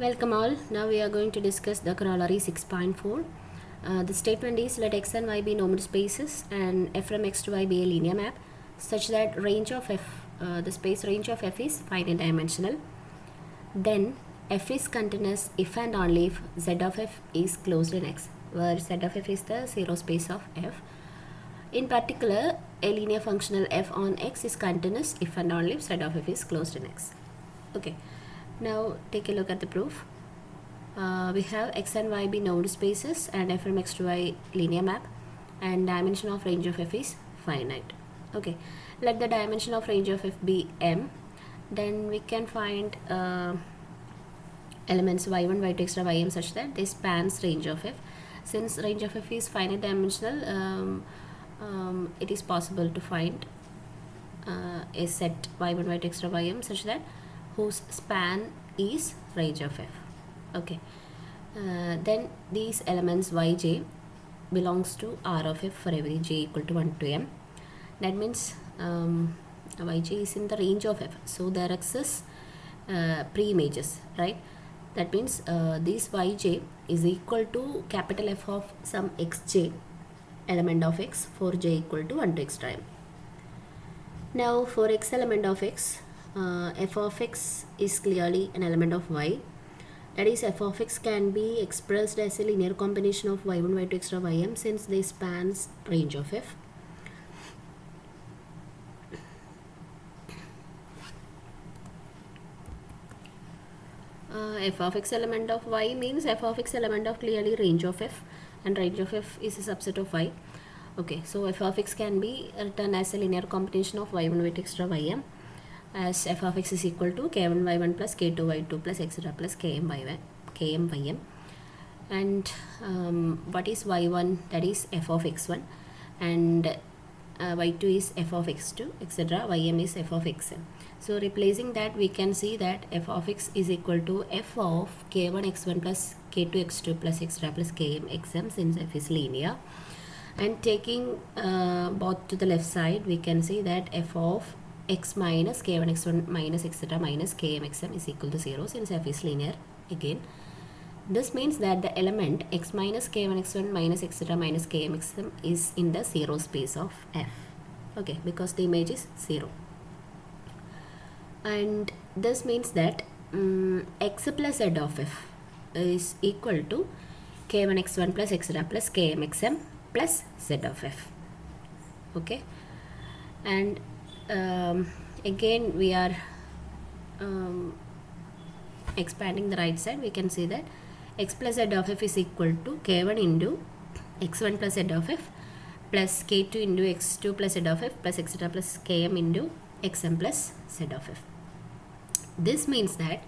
Welcome all. Now we are going to discuss the corollary 6.4. The statement is let x and y be normal spaces and f from x to y be a linear map such that range of f, the space range of f is finite dimensional. Then f is continuous if and only if z of f is closed in x, where z of f is the zero space of f. In particular, a linear functional f on x is continuous if and only if z of f is closed in x. Okay. Now take a look at the proof. We have x and y be node spaces and f from x to y linear map, and dimension of range of f is finite. Okay, let the dimension of range of f be m. Then we can find elements y1, y2, extra ym such that they spans range of f. Since range of f is finite dimensional, it is possible to find a set y1, y2, extra ym such that whose span is range of f. Okay, then these elements yj belongs to R of f for every j equal to 1 to m. That means yj is in the range of f, so there exists pre-images, right? That means this yj is equal to capital F of some xj element of x for j equal to 1 to extra m. Now for x element of x, f of x is clearly an element of y. That is, f of x can be expressed as a linear combination of y1, y2, extra ym since they spans range of f. F of x element of y means f of x element of clearly range of f, and range of f is a subset of y. Okay, so f of x can be written as a linear combination of y1, y2, extra ym, as f of x is equal to k1 y1 plus k2 y2 plus etc plus km ym. And what is y1? That is f of x1, and y2 is f of x2 etc, ym is f of xm. So replacing that, we can see that f of x is equal to f of k1 x1 plus k2 x2 plus etc plus km xm, since f is linear. And taking both to the left side, we can see that f of x minus k1 x1 minus etc minus km xm is equal to 0, since f is linear again. This means that the element x minus k1 x1 minus etc minus km xm is in the zero space of f. Okay, because the image is 0. And this means that x plus z of f is equal to k1 x1 plus etc plus km xm plus z of f. Okay, and again we are expanding the right side. We can see that x plus z of f is equal to k1 into x1 plus z of f plus k2 into x2 plus z of f plus etc plus km into xm plus z of f. This means that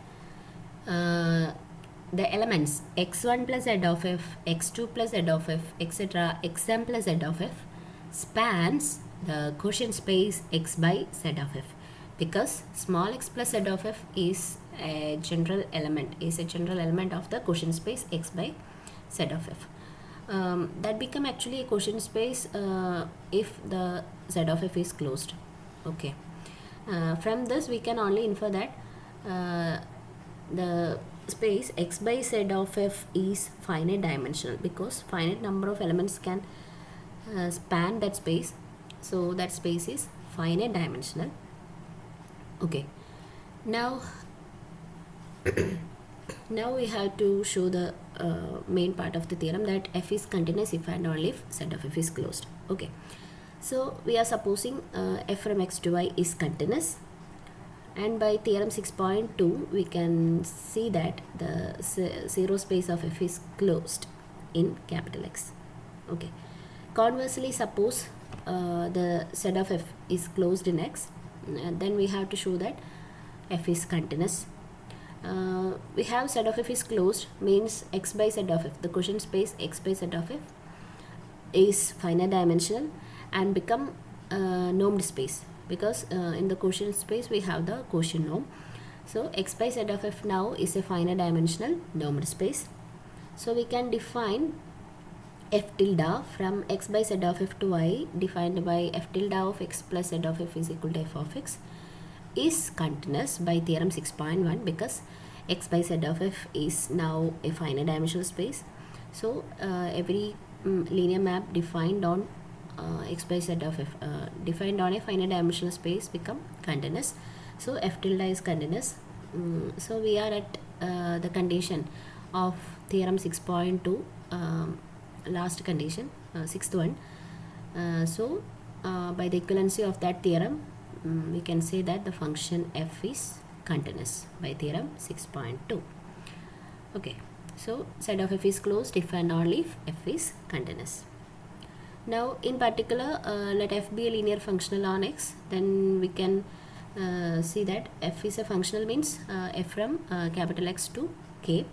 the elements x1 plus z of f, x2 plus z of f, etc xm plus z of f spans the quotient space x by z of f, because small x plus z of f is a general element of the quotient space x by z of f. That become actually a quotient space if the z of f is closed. Okay, from this we can only infer that the space x by z of f is finite dimensional, because finite number of elements can span that space, so that space is finite dimensional. Okay, now now we have to show the main part of the theorem, that f is continuous if and only if z of f is closed. Okay, so we are supposing f from x to y is continuous, and by theorem 6.2 we can see that the zero space of f is closed in capital X. Okay, conversely, suppose the z of f is closed in x, then we have to show that f is continuous. We have z of f is closed means x by z of f, the quotient space x by z of f is finite dimensional and become normed space, because in the quotient space we have the quotient norm. So x by z of f now is a finite dimensional normed space. So we can define f tilde from x by z of f to y, defined by f tilde of x plus z of f is equal to f of x, is continuous by theorem 6.1, because x by z of f is now a finite dimensional space. So every linear map defined on x by z of f defined on a finite dimensional space become continuous. So f tilde is continuous. So we are at the condition of theorem 6.2, last condition, sixth one. So by the equivalency of that theorem, we can say that the function f is continuous by theorem 6.2. Okay, so z of f is closed if and only if f is continuous. Now in particular, let f be a linear functional on x, then we can see that f is a functional means f from capital X to k,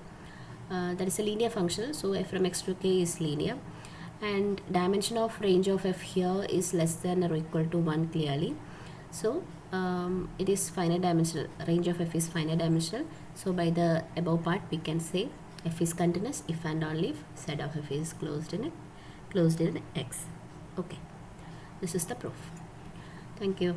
that is a linear functional, so f from x to k is linear, and dimension of range of f here is less than or equal to 1 clearly. So it is finite dimensional, range of f is finite dimensional. So by the above part we can say f is continuous if and only if z of f is closed in x. Okay, this is the proof. Thank you.